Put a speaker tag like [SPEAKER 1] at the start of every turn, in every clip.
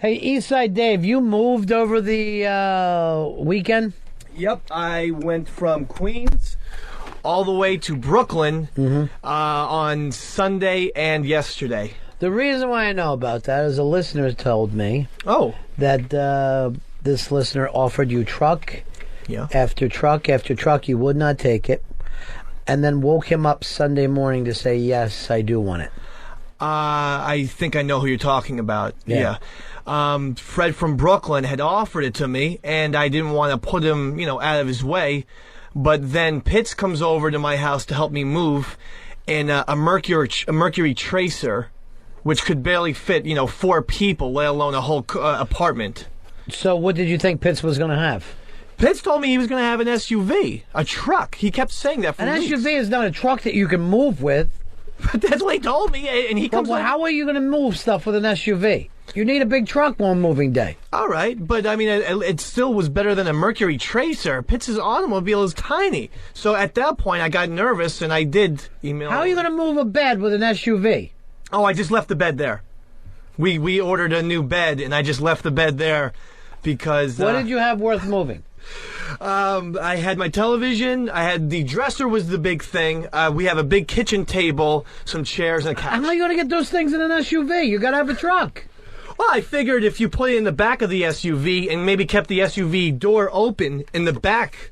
[SPEAKER 1] Hey, Eastside Dave, you moved over the weekend?
[SPEAKER 2] Yep, I went from Queens all the way to Brooklyn on Sunday and yesterday.
[SPEAKER 1] The reason why I know about that is a listener told me that this listener offered you truck after truck after truck. You would not take it, and then woke him up Sunday morning to say, yes, I do want it.
[SPEAKER 2] I think I know who you're talking about. Yeah. Fred from Brooklyn had offered it to me, and I didn't want to put him, out of his way. But then Pitts comes over to my house to help me move in a Mercury Tracer, which could barely fit, 4 people, let alone a whole apartment.
[SPEAKER 1] So what did you think Pitts was going to have?
[SPEAKER 2] Pitts told me he was going to have an SUV, a truck. He kept saying that for weeks.
[SPEAKER 1] SUV is not a truck that you can move with.
[SPEAKER 2] But that's what he told me, and he comes.
[SPEAKER 1] Well, how are you going to move stuff with an SUV? You need a big truck on moving day.
[SPEAKER 2] All right, but I mean, it still was better than a Mercury Tracer. Pitts' automobile is tiny, so at that point, I got nervous, and I did email.
[SPEAKER 1] How are you going to move a bed with an SUV?
[SPEAKER 2] Oh, I just left the bed there. We ordered a new bed, and I just left the bed there because.
[SPEAKER 1] What did you have worth moving?
[SPEAKER 2] I had my television. I had the dresser was the big thing. We have a big kitchen table, some chairs, and a couch.
[SPEAKER 1] How are you going to get those things in an SUV? You got to have a truck.
[SPEAKER 2] Well, I figured if you put it in the back of the SUV and maybe kept the SUV door open in the back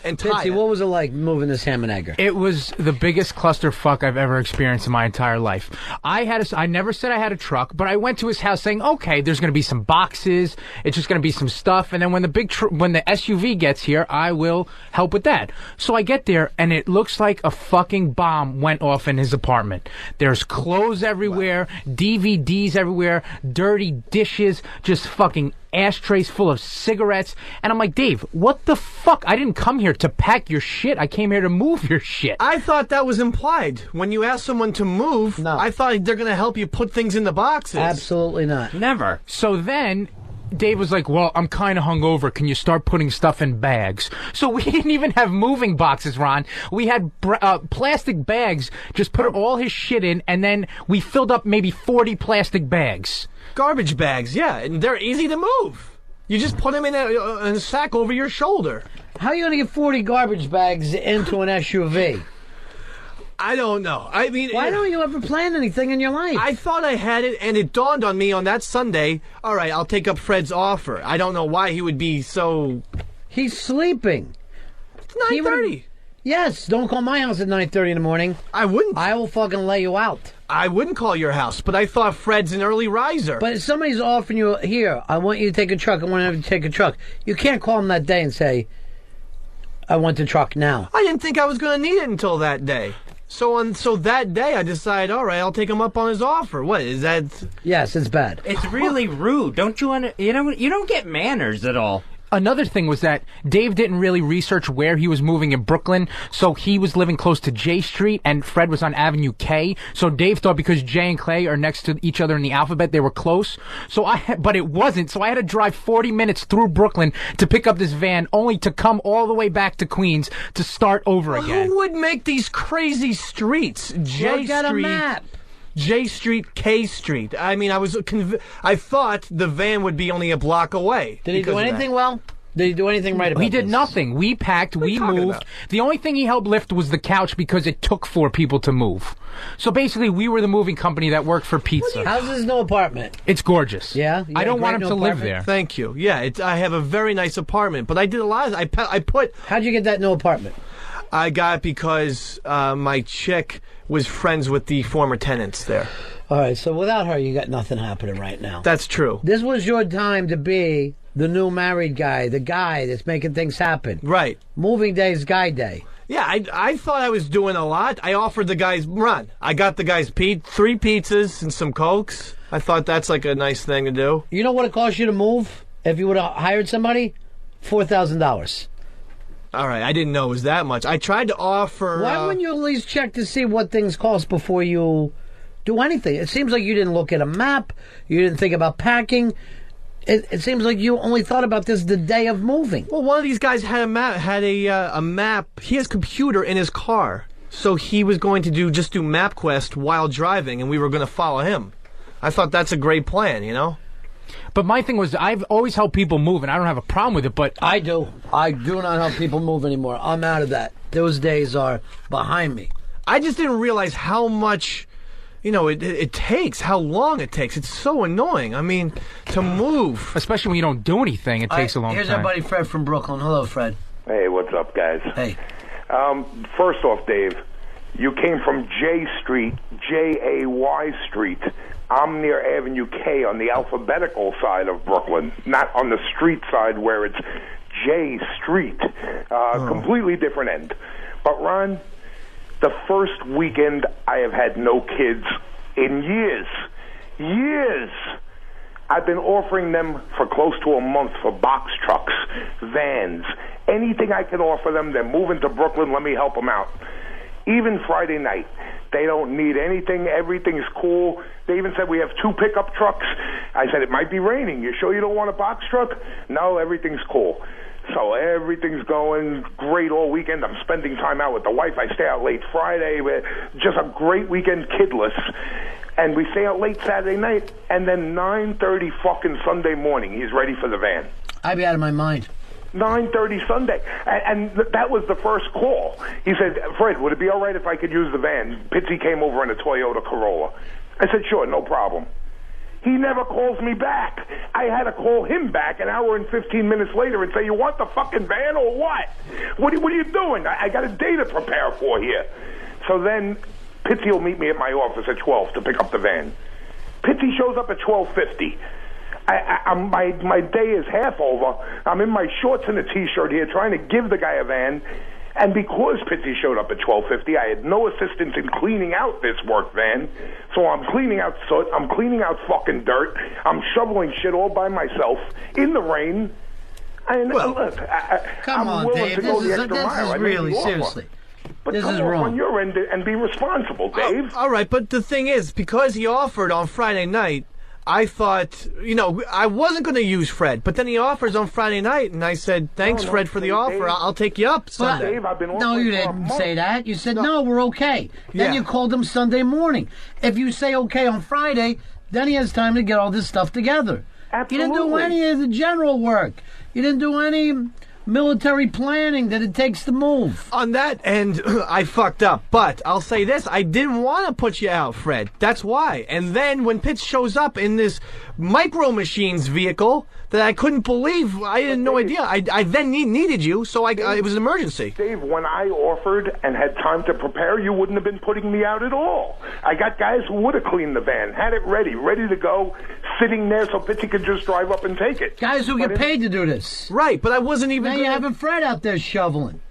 [SPEAKER 2] and tie it.
[SPEAKER 1] What was it like moving this ham and egger?
[SPEAKER 3] It was the biggest clusterfuck I've ever experienced in my entire life. I never said I had a truck, but I went to his house saying, okay, there's going to be some boxes, it's just going to be some stuff, and then when the SUV gets here, I will help with that. So I get there, and it looks like a fucking bomb went off in his apartment. There's clothes everywhere, DVDs everywhere, dirty dishes, just fucking ashtrays full of cigarettes, and I'm like, Dave, what the fuck? I didn't come here to pack your shit. I came here to move your shit.
[SPEAKER 2] I thought that was implied. When you ask someone to move, no. I thought they're going to help you put things in the boxes.
[SPEAKER 1] Absolutely not.
[SPEAKER 3] Never. So then Dave was like, well, I'm kind of hungover. Can you start putting stuff in bags? So we didn't even have moving boxes, Ron. We had plastic bags, just put all his shit in, and then we filled up maybe 40 plastic bags.
[SPEAKER 2] Garbage bags, yeah, and they're easy to move. You just put them in a sack over your shoulder.
[SPEAKER 1] How are you going to get 40 garbage bags into an SUV?
[SPEAKER 2] I don't know. I mean,
[SPEAKER 1] why don't you ever plan anything in your life?
[SPEAKER 2] I thought I had it, and it dawned on me on that Sunday, all right, I'll take up Fred's offer. I don't know why he would be so...
[SPEAKER 1] He's sleeping.
[SPEAKER 2] It's 9:30.
[SPEAKER 1] Yes, don't call my house at 9:30 in the morning.
[SPEAKER 2] I wouldn't.
[SPEAKER 1] I will fucking lay you out.
[SPEAKER 2] I wouldn't call your house, but I thought Fred's an early riser.
[SPEAKER 1] But if somebody's offering you, here, I want you to take a truck, I want you to take a truck. You can't call them that day and say, I want the truck now.
[SPEAKER 2] I didn't think I was going to need it until that day. So that day, I decided, all right, I'll take him up on his offer. What is that?
[SPEAKER 1] Yes, it's bad.
[SPEAKER 4] It's really rude. Don't you you don't get manners at all.
[SPEAKER 3] Another thing was that Dave didn't really research where he was moving in Brooklyn, so he was living close to J Street, and Fred was on Avenue K. So Dave thought because J and Clay are next to each other in the alphabet, they were close. But it wasn't. So I had to drive 40 minutes through Brooklyn to pick up this van, only to come all the way back to Queens to start over again.
[SPEAKER 2] Who would make these crazy streets? J
[SPEAKER 1] Look at a
[SPEAKER 2] Street.
[SPEAKER 1] map.
[SPEAKER 2] J Street, K Street. I mean, I thought the van would be only a block away.
[SPEAKER 1] Did he do anything well? Did he do anything right about
[SPEAKER 3] He did
[SPEAKER 1] this?
[SPEAKER 3] nothing. We packed, we moved. The only thing he helped lift was the couch because it took 4 people to move. So basically, we were the moving company that worked for pizza.
[SPEAKER 1] How's his new apartment?
[SPEAKER 3] It's gorgeous.
[SPEAKER 1] Yeah?
[SPEAKER 3] I don't want him to live there.
[SPEAKER 2] Thank you. Yeah, I have a very nice apartment, but I did a lot of... I put...
[SPEAKER 1] How'd you get that new apartment?
[SPEAKER 2] I got it because my chick was friends with the former tenants there.
[SPEAKER 1] All right, so without her, you got nothing happening right now.
[SPEAKER 2] That's true.
[SPEAKER 1] This was your time to be the new married guy, the guy that's making things happen.
[SPEAKER 2] Right.
[SPEAKER 1] Moving day is guy day.
[SPEAKER 2] Yeah, I thought I was doing a lot. I offered the guys, Ron, I got the guys 3 pizzas and some Cokes. I thought that's like a nice thing to do.
[SPEAKER 1] You know what it cost you to move if you would have hired somebody? $4,000.
[SPEAKER 2] All right, I didn't know it was that much. I tried to offer...
[SPEAKER 1] Why wouldn't you at least check to see what things cost before you do anything? It seems like you didn't look at a map. You didn't think about packing. It seems like you only thought about this the day of moving.
[SPEAKER 2] Well, one of these guys had a map. He has a computer in his car. So he was going to do MapQuest while driving, and we were going to follow him. I thought that's a great plan, you know?
[SPEAKER 3] But my thing was, I've always helped people move, and I don't have a problem with it, but...
[SPEAKER 1] I do. I do not help people move anymore. I'm out of that. Those days are behind me.
[SPEAKER 2] I just didn't realize how much, it takes, how long it takes. It's so annoying. I mean, to move.
[SPEAKER 3] Especially when you don't do anything, it takes a long time.
[SPEAKER 1] Here's our buddy Fred from Brooklyn. Hello, Fred.
[SPEAKER 5] Hey, what's up, guys?
[SPEAKER 1] Hey.
[SPEAKER 5] First off, Dave, you came from J Street, J-A-Y Street. I'm near Avenue K on the alphabetical side of Brooklyn, not on the street side where it's J Street. Completely different end. But, Ron, the first weekend I have had no kids in years. Years! I've been offering them for close to a month for box trucks, vans, anything I can offer them. They're moving to Brooklyn. Let me help them out. Even Friday night, they don't need anything. Everything's cool. They even said we have 2 pickup trucks. I said, it might be raining. You sure you don't want a box truck? No, everything's cool. So everything's going great all weekend. I'm spending time out with the wife. I stay out late Friday. Just a great weekend, kidless. And we stay out late Saturday night. And then 9:30 fucking Sunday morning, he's ready for the van.
[SPEAKER 1] I'd be out of my mind.
[SPEAKER 5] 9:30 Sunday. And that was the first call. He said, Fred, would it be all right if I could use the van? Pitsy came over in a Toyota Corolla. I said, sure, no problem. He never calls me back. I had to call him back an hour and 15 minutes later and say, you want the fucking van or what? What are you doing? I got a day to prepare for here. So then Pitsy will meet me at my office at 12 to pick up the van. Pitsy shows up at 12:50. My day is half over. I'm in my shorts and a T-shirt here trying to give the guy a van. And because Pitsy showed up at 12:50, I had no assistance in cleaning out this work van. So I'm cleaning out soot. I'm cleaning out fucking dirt. I'm shoveling shit all by myself in the rain. And look,
[SPEAKER 1] come on, Dave. This is really, seriously.
[SPEAKER 5] But
[SPEAKER 1] this
[SPEAKER 5] come
[SPEAKER 1] is
[SPEAKER 5] off
[SPEAKER 1] wrong.
[SPEAKER 5] on your end and be responsible, Dave.
[SPEAKER 2] All right, but the thing is, because he offered on Friday night, I thought, I wasn't going to use Fred, but then he offers on Friday night, and I said, thanks, Fred, for the offer.
[SPEAKER 5] Dave,
[SPEAKER 2] I'll take you up Sunday.
[SPEAKER 5] Dave, I've been
[SPEAKER 1] no, you didn't say that. You said, no, we're okay. Then you called him Sunday morning. If you say okay on Friday, then he has time to get all this stuff together.
[SPEAKER 5] Absolutely.
[SPEAKER 1] You didn't do any of the general work. You didn't do any military planning that it takes to move.
[SPEAKER 2] On that end, I fucked up. But I'll say this, I didn't want to put you out, Fred. That's why. And then when Pitts shows up in this Micro Machines vehicle that I couldn't believe, I had no idea. I then needed you, so it was an emergency.
[SPEAKER 5] Dave, when I offered and had time to prepare, you wouldn't have been putting me out at all. I got guys who would have cleaned the van, had it ready to go, sitting there so Pitsy could just drive up and take it.
[SPEAKER 1] Guys who get paid to do this.
[SPEAKER 2] Right, but I wasn't even...
[SPEAKER 1] Now you're having Fred out there shoveling.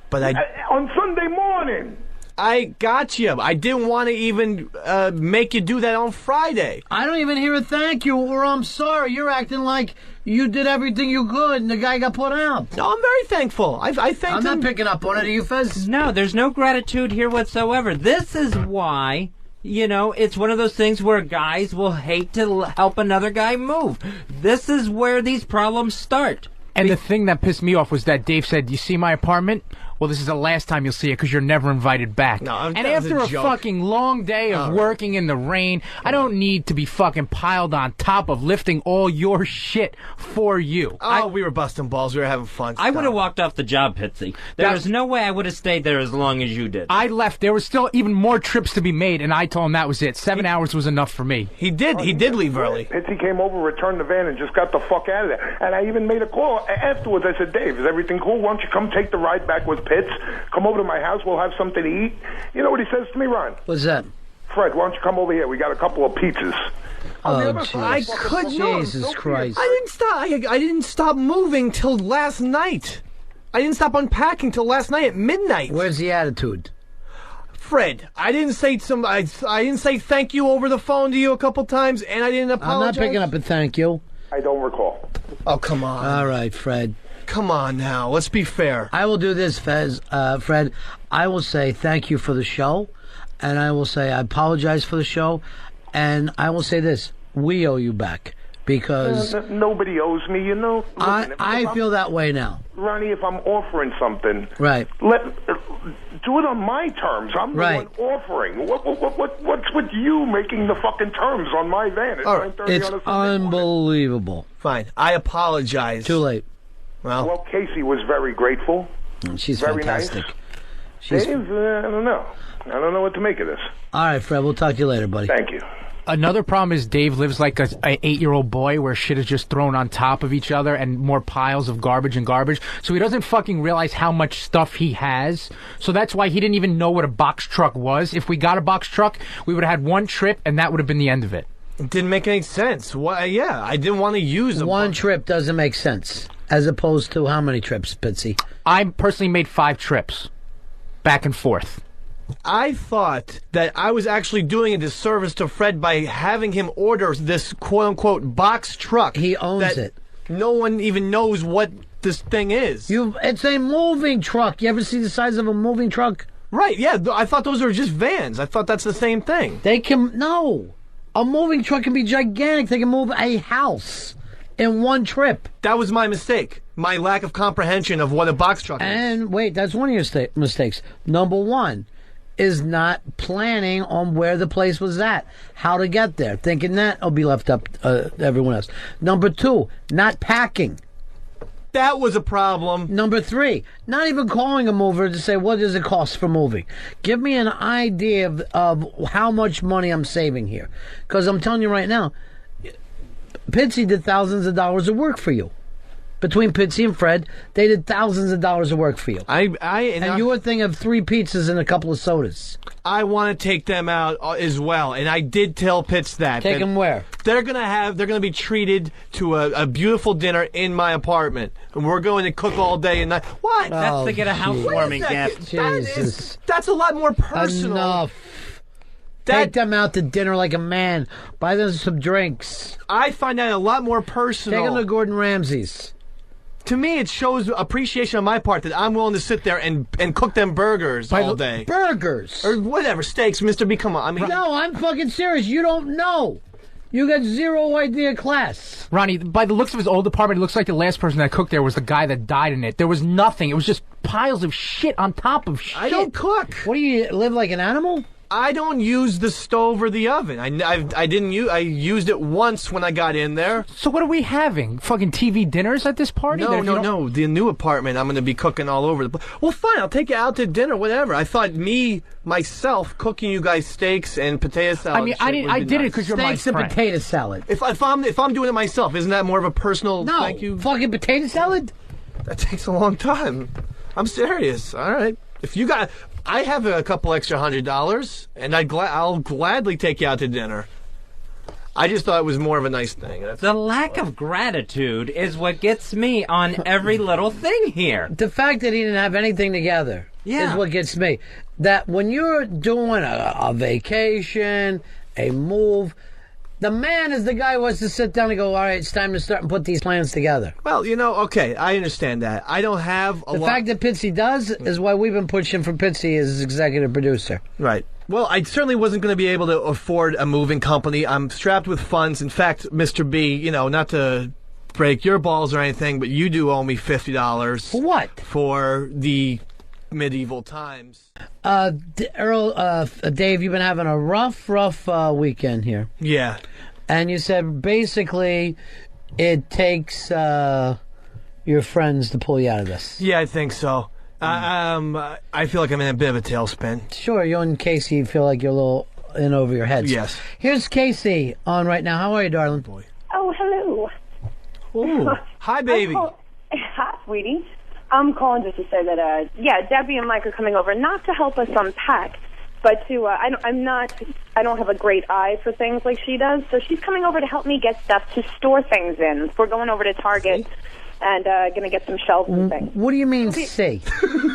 [SPEAKER 2] But
[SPEAKER 5] on Sunday morning.
[SPEAKER 2] I got you. I didn't want to even make you do that on Friday.
[SPEAKER 1] I don't even hear a thank you or I'm sorry. You're acting like you did everything you could and the guy got put out.
[SPEAKER 2] No, I'm very thankful. I thanked him.
[SPEAKER 1] I'm not picking up on it. Are you, Fez?
[SPEAKER 4] No, there's no gratitude here whatsoever. This is why... it's one of those things where guys will hate to help another guy move. This is where these problems start.
[SPEAKER 3] And the thing that pissed me off was that Dave said, you see my apartment? Well, this is the last time you'll see it because you're never invited back.
[SPEAKER 2] No,
[SPEAKER 3] and after a fucking long day of working in the rain, I don't need to be fucking piled on top of lifting all your shit for you.
[SPEAKER 2] We were busting balls. We were having fun.
[SPEAKER 4] I would have walked off the job, Pitsy. There was no way I would have stayed there as long as you did.
[SPEAKER 3] I left. There was still even more trips to be made, and I told him that was it. 7 hours was enough for me.
[SPEAKER 2] He did leave early.
[SPEAKER 5] Pitsy came over, returned the van, and just got the fuck out of there. And I even made a call. Afterwards, I said, Dave, is everything cool? Why don't you come take the ride back with Pitts? Come over to my house. We'll have something to eat. You know what he says to me, Ron?
[SPEAKER 1] What's that?
[SPEAKER 5] Fred, why don't you come over here? We got a couple of pizzas.
[SPEAKER 2] I could not.
[SPEAKER 1] Jesus Christ.
[SPEAKER 2] I didn't stop moving till last night. I didn't stop unpacking till last night at midnight.
[SPEAKER 1] Where's the attitude?
[SPEAKER 2] Fred, I didn't say I didn't say thank you over the phone to you a couple times, and I didn't apologize.
[SPEAKER 1] I'm not picking up a thank you.
[SPEAKER 5] I don't recall.
[SPEAKER 2] Oh, come on.
[SPEAKER 1] All right, Fred.
[SPEAKER 2] Come on now. Let's be fair.
[SPEAKER 1] I will do this, Fred. I will say thank you for the show, and I will say I apologize for the show, and I will say this. We owe you back. Because
[SPEAKER 5] nobody owes me, you know.
[SPEAKER 1] Listen, I feel that way now.
[SPEAKER 5] Ronnie, if I'm offering something,
[SPEAKER 1] right,
[SPEAKER 5] do it on my terms. I'm the one offering. What's with you making the fucking terms on my van?
[SPEAKER 1] It's unbelievable.
[SPEAKER 2] Fine, I apologize.
[SPEAKER 1] Too late.
[SPEAKER 5] Well, Casey was very grateful.
[SPEAKER 1] She's
[SPEAKER 5] very
[SPEAKER 1] fantastic.
[SPEAKER 5] Nice. Dave, I don't know. I don't know what to make of this.
[SPEAKER 1] All right, Fred. We'll talk to you later, buddy.
[SPEAKER 5] Thank you.
[SPEAKER 3] Another problem is Dave lives like a 8-year-old boy where shit is just thrown on top of each other and more piles of garbage and garbage. So he doesn't fucking realize how much stuff he has. So that's why he didn't even know what a box truck was. If we got a box truck, we would have had one trip and that would have been the end of it.
[SPEAKER 2] It didn't make any sense. Yeah, I didn't want to use
[SPEAKER 1] one trip doesn't make sense. As opposed to how many trips, Pitsy?
[SPEAKER 3] I personally made 5 trips. Back and forth.
[SPEAKER 2] I thought that I was actually doing a disservice to Fred by having him order this quote-unquote box truck.
[SPEAKER 1] He owns it.
[SPEAKER 2] No one even knows what this thing is.
[SPEAKER 1] It's a moving truck. You ever see the size of a moving truck?
[SPEAKER 2] Right, yeah. I thought those were just vans. I thought that's the same thing.
[SPEAKER 1] No. A moving truck can be gigantic. They can move a house in one trip.
[SPEAKER 2] That was my mistake. My lack of comprehension of what a box truck is.
[SPEAKER 1] And wait, that's one of your mistakes. Number one is not planning on where the place was at, how to get there, thinking that will be left up to everyone else. Number 2, not packing.
[SPEAKER 2] That was a problem.
[SPEAKER 1] Number 3, not even calling a mover to say, what does it cost for moving? Give me an idea of how much money I'm saving here. Because I'm telling you right now, Pitsy did thousands of dollars of work for you. Between Pitsy and Fred, they did thousands of dollars of work for you. And you were thinking of 3 pizzas and a couple of sodas.
[SPEAKER 2] I want to take them out as well, and I did tell Pitts that.
[SPEAKER 1] Take them where?
[SPEAKER 2] They're gonna be treated to a beautiful dinner in my apartment, and we're going to cook all day and night. What?
[SPEAKER 4] That's to get a housewarming gift.
[SPEAKER 2] That's a lot more personal.
[SPEAKER 1] Enough. Take them out to dinner like a man. Buy them some drinks.
[SPEAKER 2] I find that a lot more personal.
[SPEAKER 1] Take them to Gordon Ramsay's.
[SPEAKER 2] To me, it shows appreciation on my part that I'm willing to sit there and cook them burgers all day.
[SPEAKER 1] Burgers?
[SPEAKER 2] Or whatever, steaks, Mr. B, come on.
[SPEAKER 1] No, I'm fucking serious. You don't know. You got zero idea class.
[SPEAKER 3] Ronnie, by the looks of his old apartment, it looks like the last person that cooked there was the guy that died in it. There was nothing. It was just piles of shit on top of shit.
[SPEAKER 2] I don't cook.
[SPEAKER 1] What, do you live like an animal?
[SPEAKER 2] I don't use the stove or the oven. I used it once when I got in there.
[SPEAKER 3] So what are we having? Fucking TV dinners at this party?
[SPEAKER 2] No. The new apartment, I'm going to be cooking all over the place. Well, fine. I'll take you out to dinner, whatever. I thought myself, cooking you guys steaks and potato salad.
[SPEAKER 3] I mean, I did it because you're my friend.
[SPEAKER 1] Steaks and potato salad.
[SPEAKER 2] If I'm doing it myself, isn't that more of a personal thank you?
[SPEAKER 1] Fucking potato salad?
[SPEAKER 2] That takes a long time. I'm serious. All right. If you got... I have a couple extra $100, and I'll gladly take you out to dinner. I just thought it was more of a nice thing.
[SPEAKER 4] The lack of gratitude is what gets me on every little thing here.
[SPEAKER 1] The fact that he didn't have anything together is what gets me. That when you're doing a vacation, a move... The man is the guy who wants to sit down and go, all right, it's time to start and put these plans together.
[SPEAKER 2] Well, okay, I understand that. I don't have a lot...
[SPEAKER 1] The fact that Pitsy does is why we've been pushing for Pitsy as executive producer.
[SPEAKER 2] Right. Well, I certainly wasn't going to be able to afford a moving company. I'm strapped with funds. In fact, Mr. B, not to break your balls or anything, but you do owe me $50.
[SPEAKER 1] For what?
[SPEAKER 2] For the medieval times.
[SPEAKER 1] Dave, you've been having a rough weekend here.
[SPEAKER 2] Yeah.
[SPEAKER 1] And you said basically it takes your friends to pull you out of this.
[SPEAKER 2] Yeah, I think so. I feel like I'm in a bit of a tailspin.
[SPEAKER 1] Sure, you and Casey feel like you're a little in over your heads.
[SPEAKER 2] Yes.
[SPEAKER 1] Here's Casey on right now. How are you, darling?
[SPEAKER 2] Boy.
[SPEAKER 6] Oh, hello.
[SPEAKER 2] Ooh. Hi, baby.
[SPEAKER 6] Hi, sweetie. I'm calling just to say that, Debbie and Mike are coming over, not to help us unpack, but to, I don't have a great eye for things like she does, so she's coming over to help me get stuff to store things in. We're going over to Target and going to get some shelves and things.
[SPEAKER 1] What do you mean, see?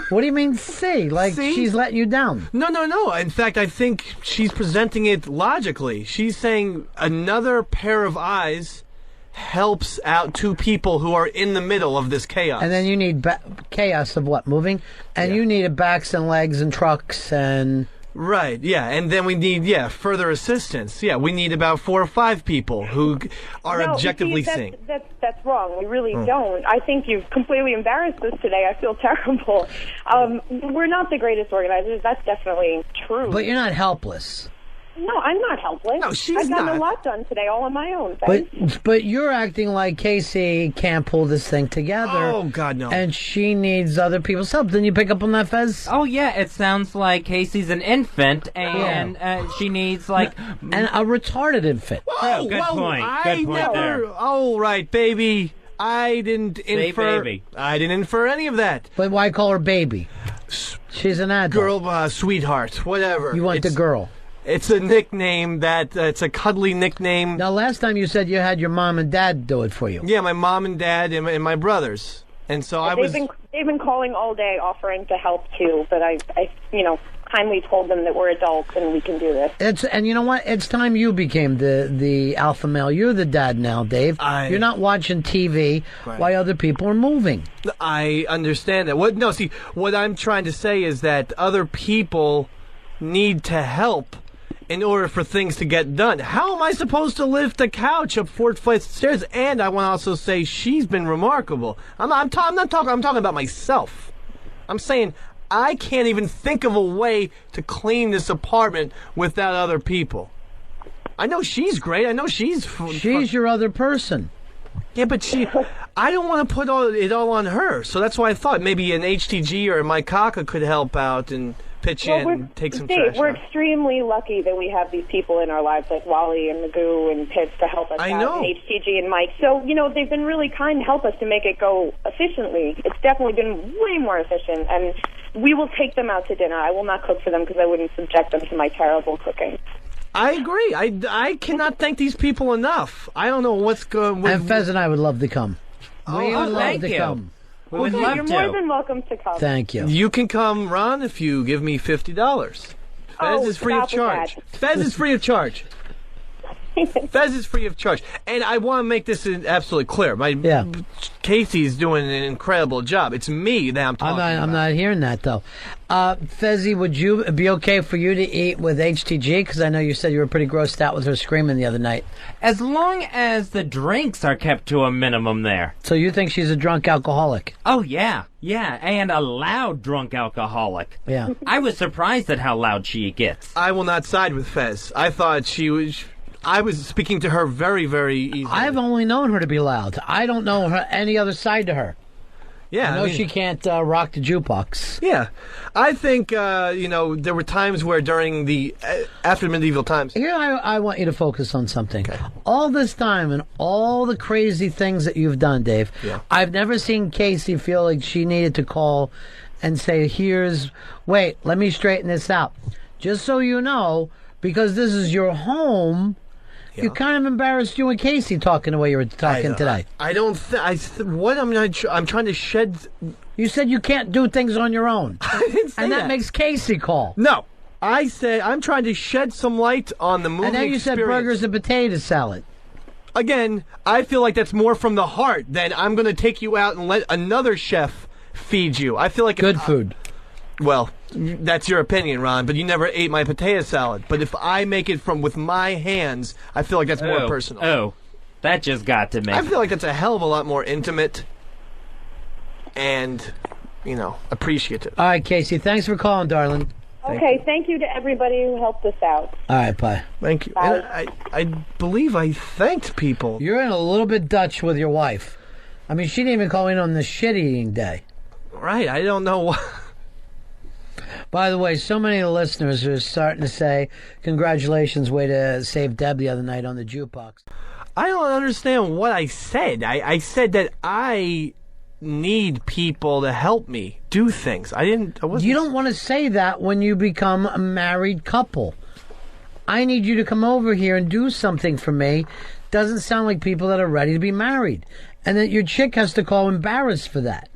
[SPEAKER 1] What do you mean, see? Like, she's letting you down?
[SPEAKER 2] No. In fact, I think she's presenting it logically. She's saying another pair of eyes helps out 2 people who are in the middle of this chaos.
[SPEAKER 1] And then you need chaos of what? Moving? And you needed backs and legs and trucks and...
[SPEAKER 2] Right, yeah, and then we need, further assistance. Yeah, we need about 4 or 5 people who are objectively seeing.
[SPEAKER 6] That's wrong. We really don't. I think you've completely embarrassed us today. I feel terrible. We're not the greatest organizers. That's definitely true.
[SPEAKER 1] But you're not helpless.
[SPEAKER 6] No, I'm not helpless.
[SPEAKER 2] No, she's not.
[SPEAKER 6] I've gotten a lot done today, all on my own.
[SPEAKER 1] But you're acting like Casey can't pull this thing together.
[SPEAKER 2] Oh, God, no.
[SPEAKER 1] And she needs other people's help. Didn't you pick up on that, Fez?
[SPEAKER 4] Oh, yeah, it sounds like Casey's an infant, and she needs, like...
[SPEAKER 1] And a retarded infant.
[SPEAKER 4] Whoa, good point. Good point there.
[SPEAKER 2] Oh, right, baby. I didn't infer...
[SPEAKER 4] baby.
[SPEAKER 2] I didn't infer any of that.
[SPEAKER 1] But why call her baby? She's an adult.
[SPEAKER 2] Girl, sweetheart, whatever.
[SPEAKER 1] You want the girl.
[SPEAKER 2] It's a nickname it's a cuddly nickname.
[SPEAKER 1] Now, last time you said you had your mom and dad do it for you.
[SPEAKER 2] Yeah, my mom and dad and my brothers. And so
[SPEAKER 6] They've been calling all day offering to help, too, but I kindly told them that we're adults and we can do this.
[SPEAKER 1] And you know what? It's time you became the alpha male. You're the dad now, Dave. You're not watching TV while other people are moving.
[SPEAKER 2] I understand that. What I'm trying to say is that other people need to help in order for things to get done. How am I supposed to lift a couch up 4 flights of stairs? And I want to also say she's been remarkable. I'm talking about myself. I'm saying I can't even think of a way to clean this apartment without other people. I know she's great. I know she's
[SPEAKER 1] your other person.
[SPEAKER 2] Yeah, but I don't want to put it all on her. So that's why I thought maybe an HTG or Mike Kaka could help out and pitch in and take some trash.
[SPEAKER 6] We're extremely lucky that we have these people in our lives like Wally and Magoo and Pitts to help us out, and HTG and Mike. So, they've been really kind to help us to make it go efficiently. It's definitely been way more efficient, and we will take them out to dinner. I will not cook for them because I wouldn't subject them to my terrible cooking.
[SPEAKER 2] I agree. I cannot thank these people enough. I don't know what's going on.
[SPEAKER 1] And Fez and I would love to come.
[SPEAKER 4] We would love to come. We would love
[SPEAKER 6] You're
[SPEAKER 4] to.
[SPEAKER 6] more than welcome to come.
[SPEAKER 1] Thank you.
[SPEAKER 2] You can come, Ron, if you give me $50. Fez is free of charge. Fez is free of charge. Fez is free of charge. And I want to make this absolutely clear. Casey's doing an incredible job. It's me that I'm talking about.
[SPEAKER 1] I'm not hearing that, though. Fezzy, would you be okay for you to eat with HTG? Because I know you said you were pretty grossed out with her screaming the other night.
[SPEAKER 4] As long as the drinks are kept to a minimum there.
[SPEAKER 1] So you think she's a drunk alcoholic?
[SPEAKER 4] Oh, yeah. Yeah, and a loud drunk alcoholic.
[SPEAKER 1] Yeah.
[SPEAKER 4] I was surprised at how loud she gets.
[SPEAKER 2] I will not side with Fez. I thought I was speaking to her very, very easily.
[SPEAKER 1] I've only known her to be loud. I don't know any other side to her.
[SPEAKER 2] Yeah,
[SPEAKER 1] I know she can't rock the jukebox.
[SPEAKER 2] Yeah, I think there were times where during the after medieval times.
[SPEAKER 1] Here, I want you to focus on something. Okay. All this time and all the crazy things that you've done, Dave.
[SPEAKER 2] Yeah.
[SPEAKER 1] I've never seen Casey feel like she needed to call and say, "Wait, let me straighten this out." Just so you know, because this is your home. Yeah. You're kind of embarrassed you and Casey talking the way you were talking today.
[SPEAKER 2] I don't. I'm trying to shed.
[SPEAKER 1] You said you can't do things on your own.
[SPEAKER 2] I didn't say
[SPEAKER 1] and that makes Casey call.
[SPEAKER 2] No, I said I'm trying to shed some light on the movie.
[SPEAKER 1] And then you
[SPEAKER 2] experience.
[SPEAKER 1] said burgers and potato salad.
[SPEAKER 2] Again, I feel like that's more from the heart than I'm going to take you out and let another chef feed you. I feel like
[SPEAKER 1] good food.
[SPEAKER 2] Well, that's your opinion, Ron, but you never ate my potato salad. But if I make it with my hands, I feel like that's more personal.
[SPEAKER 4] Oh, that just got to me.
[SPEAKER 2] I feel like that's a hell of a lot more intimate and, appreciative.
[SPEAKER 1] All right, Casey, thanks for calling, darling.
[SPEAKER 6] Okay, thank you to everybody who helped us out.
[SPEAKER 1] All right, bye.
[SPEAKER 2] Thank you.
[SPEAKER 6] Bye.
[SPEAKER 2] And I believe I thanked people.
[SPEAKER 1] You're in a little bit Dutch with your wife. I mean, she didn't even call in on the shit-eating day.
[SPEAKER 2] Right, I don't know why.
[SPEAKER 1] By the way, so many of the listeners are starting to say, congratulations, way to save Deb the other night on the jukebox.
[SPEAKER 2] I don't understand what I said. I said that I need people to help me do things. You
[SPEAKER 1] don't want to say that when you become a married couple. I need you to come over here and do something for me. Doesn't sound like people that are ready to be married. And that your chick has to call embarrassed for that.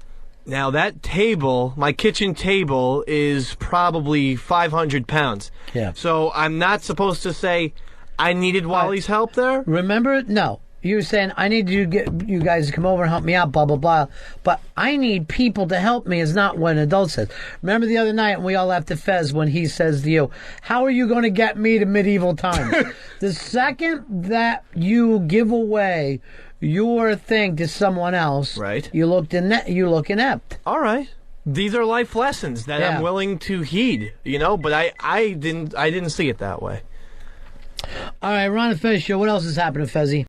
[SPEAKER 2] Now, that table, my kitchen table, is probably 500 pounds.
[SPEAKER 1] Yeah.
[SPEAKER 2] So I'm not supposed to say I needed Wally's help there?
[SPEAKER 1] Remember, no. You were saying, I need you guys to come over and help me out, blah, blah, blah. But I need people to help me is not what an adult says. Remember the other night when we all laughed at Fez when he says to you, how are you going to get me to medieval times? The second that you give away your thing to someone else,
[SPEAKER 2] right,
[SPEAKER 1] you look inept.
[SPEAKER 2] All right. These are life lessons that I'm willing to heed, but I didn't see it that way.
[SPEAKER 1] All right, Ron and Fez show. What else is happening, Fezzy?